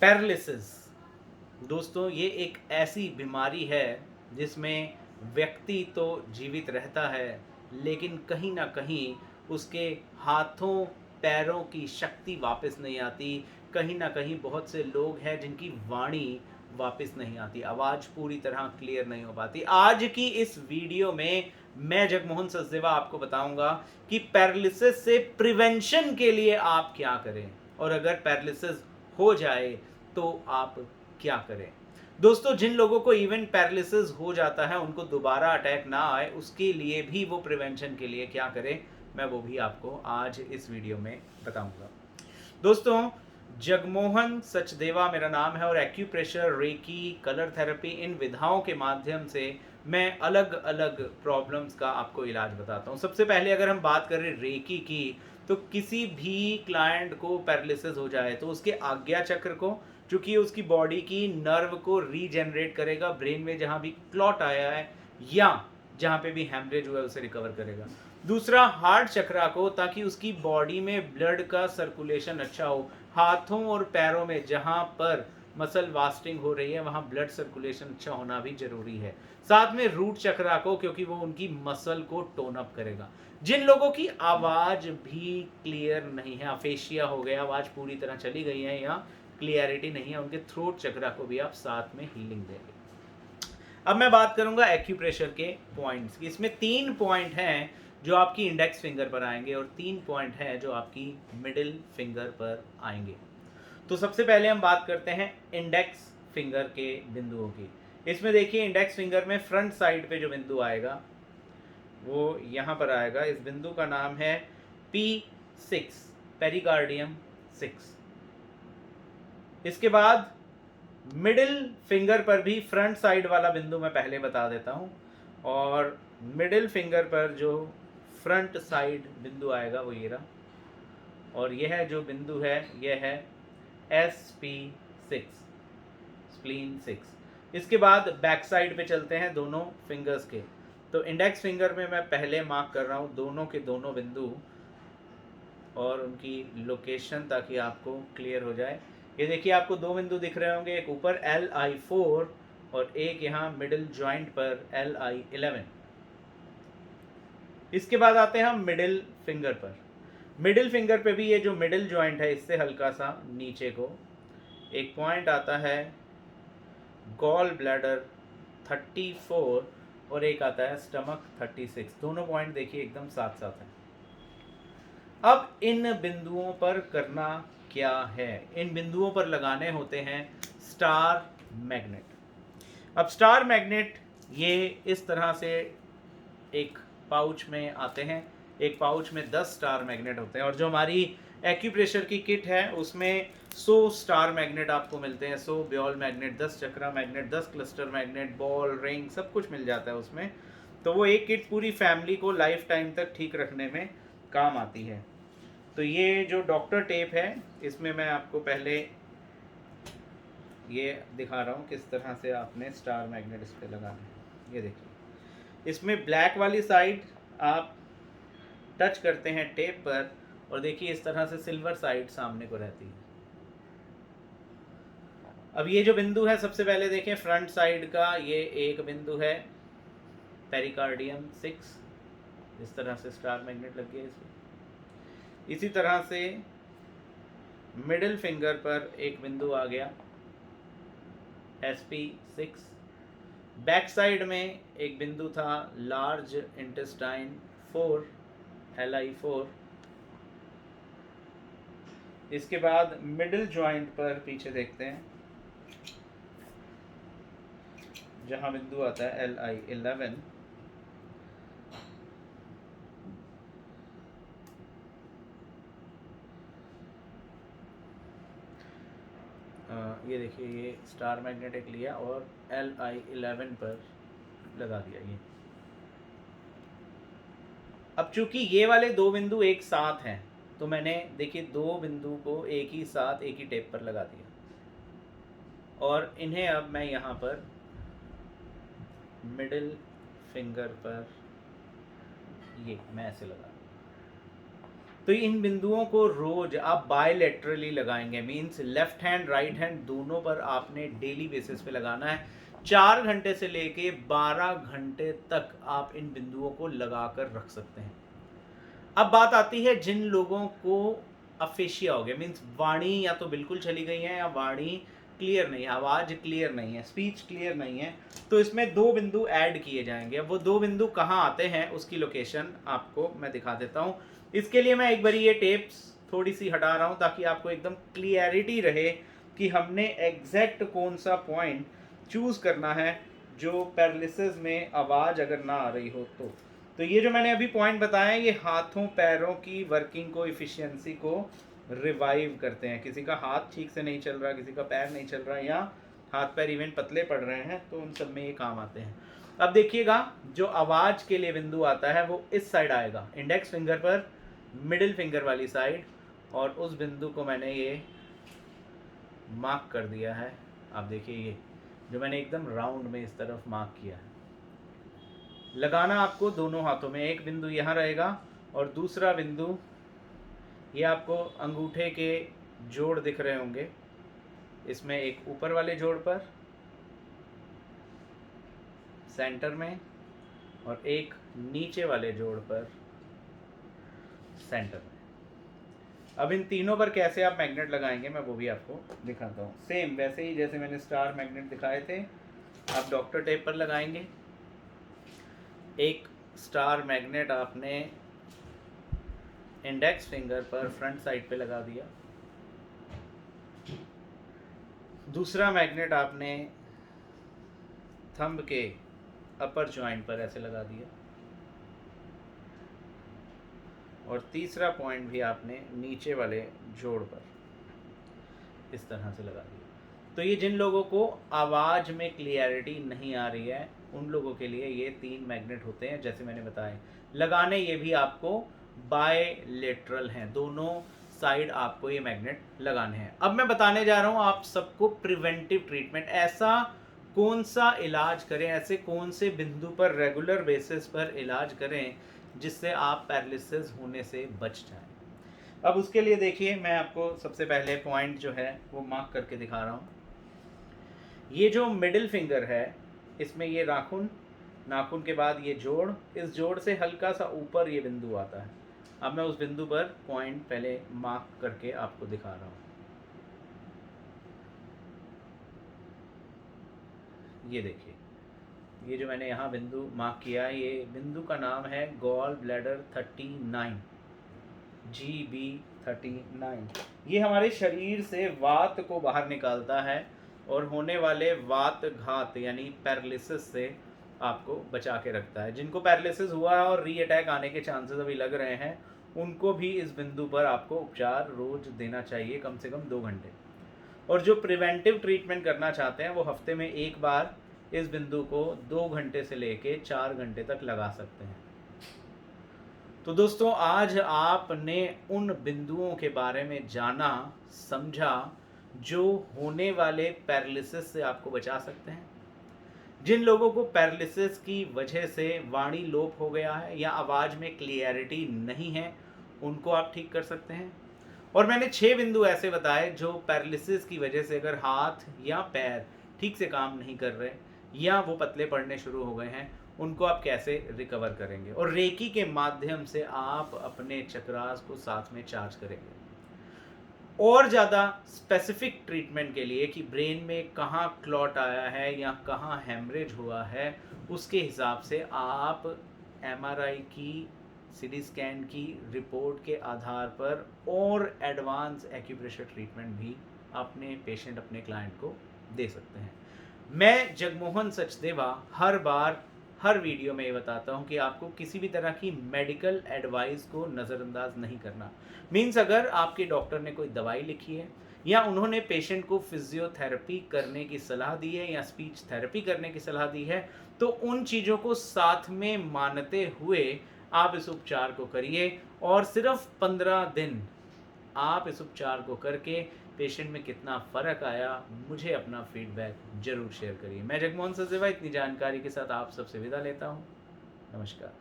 Paralysis दोस्तों ये एक ऐसी बीमारी है जिसमें व्यक्ति तो जीवित रहता है लेकिन कहीं ना कहीं उसके हाथों पैरों की शक्ति वापस नहीं आती। कहीं ना कहीं बहुत से लोग हैं जिनकी वाणी वापस नहीं आती, आवाज़ पूरी तरह क्लियर नहीं हो पाती। आज की इस वीडियो में मैं जगमोहन सचदेवा आपको बताऊंगा कि पैरालिसिस से प्रिवेंशन के लिए आप क्या करें और अगर पैरालिसिस हो जाए तो आप क्या करें। दोस्तों जिन लोगों को इवन पैरालिसिस हो जाता है उनको दोबारा अटैक ना आए उसके लिए भी वो प्रिवेंशन के लिए क्या करें, मैं वो भी आपको आज इस वीडियो में बताऊंगा। दोस्तों जगमोहन सचदेवा मेरा नाम है और एक्यूप्रेशर, रेकी, कलर थेरेपी इन विधाओं के माध्यम से मैं अलग अलग प्रॉब्लम्स का आपको इलाज बताता हूँ। सबसे पहले अगर हम बात करें रेकी की, तो किसी भी क्लाइंट को पैरालिसिस हो जाए तो उसके आज्ञा चक्र को, चूंकि उसकी बॉडी की नर्व को रीजनरेट करेगा, ब्रेन में जहाँ भी क्लॉट आया है या जहाँ पे भी हैमरेज हुआ है उसे रिकवर करेगा। दूसरा हार्ट चक्रा को, ताकि उसकी बॉडी में ब्लड का सर्कुलेशन अच्छा हो, हाथों और पैरों में जहाँ पर मसल वास्टिंग हो रही है वहाँ ब्लड सर्कुलेशन अच्छा होना भी जरूरी है। साथ में रूट चक्रा को, क्योंकि वो उनकी मसल को टोन अप करेगा। जिन लोगों की आवाज़ भी क्लियर नहीं है, अफेशिया हो गया, आवाज़ पूरी तरह चली गई है या क्लियरिटी नहीं है, उनके थ्रोट चक्रा को भी आप साथ में हीलिंग देंगे। अब मैं बात करूंगा एक्यूप्रेशर के पॉइंट्स की। इसमें 3 पॉइंट हैं जो आपकी इंडेक्स फिंगर पर आएंगे और 3 पॉइंट हैं जो आपकी मिडिल फिंगर पर आएंगे। तो सबसे पहले हम बात करते हैं इंडेक्स फिंगर के बिंदुओं की। इसमें देखिए इंडेक्स फिंगर में फ्रंट साइड पे जो बिंदु आएगा वो यहाँ पर आएगा। इस बिंदु का नाम है P6, पेरिकार्डियम 6। इसके बाद मिडिल फिंगर पर भी फ्रंट साइड वाला बिंदु मैं पहले बता देता हूँ, और मिडिल फिंगर पर जो फ्रंट साइड बिंदु आएगा वो ये रहा, और यह जो बिंदु है यह है SP6, स्प्लीन 6। इसके बाद बैक साइड पे चलते हैं दोनों फिंगर्स के। तो इंडेक्स फिंगर में मैं पहले मार्क कर रहा हूँ दोनों के दोनों बिंदु और उनकी लोकेशन, ताकि आपको क्लियर हो जाए। ये देखिए आपको 2 बिंदु दिख रहे होंगे, एक ऊपर LI4 और एक यहाँ मिडिल जॉइंट पर LI11। इसके बाद आते हैं हम मिडिल फिंगर पर। मिडिल फिंगर पे भी ये जो मिडिल जॉइंट है इससे हल्का सा नीचे को एक पॉइंट आता है गॉल ब्लैडर 34 और एक आता है स्टमक 36। दोनों पॉइंट देखिए एकदम साथ साथ हैं। अब इन बिंदुओं पर करना क्या है, इन बिंदुओं पर लगाने होते हैं स्टार मैग्नेट। अब स्टार मैग्नेट ये इस तरह से एक पाउच में आते हैं। एक पाउच में 10 स्टार मैग्नेट होते हैं और जो हमारी एक्यूप्रेशर की किट है उसमें 100 स्टार मैग्नेट आपको मिलते हैं। 100 ball magnet, 10 chakra magnet, 10 cluster magnet, ball, ring, सब कुछ मिल जाता है उसमें। तो वो एक किट पूरी फैमिली को लाइफ टाइम तक ठीक रखने में काम आती है। तो ये जो डॉक्टर टेप है इसमें मैं आपको पहले ये दिखा रहा हूँ किस तरह से आपने स्टार मैग्नेट इस पर लगाना है। ये देखिए इसमें ब्लैक वाली साइड आप टच करते हैं टेप पर और देखिए इस तरह से सिल्वर साइड सामने को रहती है। अब ये जो बिंदु है सबसे पहले देखें फ्रंट साइड का, ये एक बिंदु है पेरिकार्डियम 6, इस तरह से स्टार मैग्नेट लग गया इसमें। इसी तरह से मिडिल फिंगर पर एक बिंदु आ गया SP6। बैक साइड में एक बिंदु था लार्ज इंटेस्टाइन 4, LI4। इसके बाद मिडिल जॉइंट पर पीछे देखते हैं जहां बिंदु आता है LI11। ये देखिए ये स्टार मैग्नेट एक लिया और LI11 पर लगा दिया ये। अब चूंकि ये वाले 2 बिंदु एक साथ हैं तो मैंने देखिए 2 बिंदु को एक ही साथ एक ही टेप पर लगा दिया और इन्हें अब मैं यहाँ पर मिडिल फिंगर पर ये मैं ऐसे लगा। तो इन बिंदुओं को रोज आप बायलैटरली लगाएंगे, means left hand right hand दोनों पर आपने डेली बेसिस पे लगाना है। 4 घंटे से लेके 12 घंटे तक आप इन बिंदुओं को लगाकर रख सकते हैं। अब बात आती है जिन लोगों को अफेशिया हो गया, मीन्स वाणी या तो बिल्कुल चली गई है या वाणी क्लियर नहीं है, आवाज़ क्लियर नहीं है, स्पीच क्लियर नहीं है, तो इसमें 2 बिंदु ऐड किए जाएंगे। अब वो 2 बिंदु कहाँ आते हैं उसकी लोकेशन आपको मैं दिखा देता हूँ। इसके लिए मैं एक बार ये टेप्स थोड़ी सी हटा रहा हूँ ताकि आपको एकदम क्लियरिटी रहे कि हमने एग्जैक्ट कौन सा पॉइंट चूज़ करना है जो पैरालिसिस में आवाज़ अगर ना आ रही हो तो ये जो मैंने अभी पॉइंट बताया ये हाथों पैरों की वर्किंग को, इफिशियंसी को रिवाइव करते हैं। किसी का हाथ ठीक से नहीं चल रहा, किसी का पैर नहीं चल रहा, या हाथ पैर इवन पतले पड़ रहे हैं, तो उन सब में ये काम आते हैं। अब देखिएगा जो आवाज़ के लिए बिंदु आता है वो इस साइड आएगा, इंडेक्स फिंगर पर मिडिल फिंगर वाली साइड, और उस बिंदु को मैंने ये मार्क कर दिया है। आप देखिए ये जो मैंने एकदम राउंड में इस तरफ मार्क किया है। लगाना आपको दोनों हाथों में, एक बिंदु यहाँ रहेगा और दूसरा बिंदु ये आपको अंगूठे के जोड़ दिख रहे होंगे, इसमें एक ऊपर वाले जोड़ पर सेंटर में और एक नीचे वाले जोड़ पर सेंटर में। अब इन तीनों पर कैसे आप मैग्नेट लगाएंगे मैं वो भी आपको दिखाता हूँ। सेम वैसे ही जैसे मैंने स्टार मैग्नेट दिखाए थे, आप डॉक्टर टेप पर लगाएंगे। एक स्टार मैग्नेट आपने इंडेक्स फिंगर पर फ्रंट साइड पे लगा दिया, दूसरा मैग्नेट आपने थंब के अपर जॉइंट पर ऐसे लगा दिया, और तीसरा पॉइंट भी आपने नीचे वाले जोड़ पर इस तरह से लगा दिया। तो ये जिन लोगों को आवाज़ में क्लियरिटी नहीं आ रही है उन लोगों के लिए ये 3 मैग्नेट होते हैं जैसे मैंने बताया। लगाने ये भी आपको बायलेटरल हैं, दोनों साइड आपको ये मैग्नेट लगाने हैं। अब मैं बताने जा रहा हूँ आप सबको प्रिवेंटिव ट्रीटमेंट, ऐसा कौन सा इलाज करें, ऐसे कौन से बिंदु पर रेगुलर बेसिस पर इलाज करें जिससे आप पैरालिसिस होने से बच जाएं। अब उसके लिए देखिए मैं आपको सबसे पहले पॉइंट जो है वो मार्क करके दिखा रहा हूँ। ये जो मिडिल फिंगर है इसमें ये नाखून, नाखून के बाद ये जोड़, इस जोड़ से हल्का सा ऊपर ये बिंदु आता है। अब मैं उस बिंदु पर पॉइंट पहले मार्क करके आपको दिखा रहा हूँ। ये देखिए ये जो मैंने यहाँ बिंदु मार्क किया है, ये बिंदु का नाम है गॉल ब्लैडर 39, GB39। ये हमारे शरीर से वात को बाहर निकालता है और होने वाले वात घात यानी पैरालिसिस से आपको बचा के रखता है। जिनको पैरालिसिस हुआ है और री अटैक आने के चांसेस अभी लग रहे हैं उनको भी इस बिंदु पर आपको उपचार रोज देना चाहिए, कम से कम 2 घंटे। और जो प्रिवेंटिव ट्रीटमेंट करना चाहते हैं वो हफ्ते में एक बार इस बिंदु को 2 घंटे से लेके 4 घंटे तक लगा सकते हैं। तो दोस्तों आज आपने उन बिंदुओं के बारे में जाना समझा जो होने वाले पैरालिसिस से आपको बचा सकते हैं। जिन लोगों को पैरालिसिस की वजह से वाणी लोप हो गया है या आवाज़ में क्लियरिटी नहीं है उनको आप ठीक कर सकते हैं। और मैंने 6 बिंदु ऐसे बताए जो पैरालिसिस की वजह से अगर हाथ या पैर ठीक से काम नहीं कर रहे या वो पतले पड़ने शुरू हो गए हैं उनको आप कैसे रिकवर करेंगे, और रेकी के माध्यम से आप अपने चक्रास को साथ में चार्ज करेंगे। और ज़्यादा स्पेसिफिक ट्रीटमेंट के लिए कि ब्रेन में कहाँ क्लॉट आया है या कहाँ हेमरेज हुआ है उसके हिसाब से आप MRI की, CT स्कैन की रिपोर्ट के आधार पर और एडवांस एक्यूप्रेशर ट्रीटमेंट भी अपने पेशेंट, अपने क्लाइंट को दे सकते हैं। मैं जगमोहन सचदेवा हर बार हर वीडियो में ये बताता हूँ कि आपको किसी भी तरह की मेडिकल एडवाइस को नज़रअंदाज नहीं करना। मीन्स अगर आपके डॉक्टर ने कोई दवाई लिखी है या उन्होंने पेशेंट को फिजियोथेरेपी करने की सलाह दी है या स्पीच थेरेपी करने की सलाह दी है तो उन चीज़ों को साथ में मानते हुए आप इस उपचार को करिए, और सिर्फ 15 दिन आप इस उपचार को करके पेशेंट में कितना फ़र्क आया मुझे अपना फीडबैक ज़रूर शेयर करिए। मैं जगमोहन सचदेवा इतनी जानकारी के साथ आप सबसे विदा लेता हूँ। नमस्कार।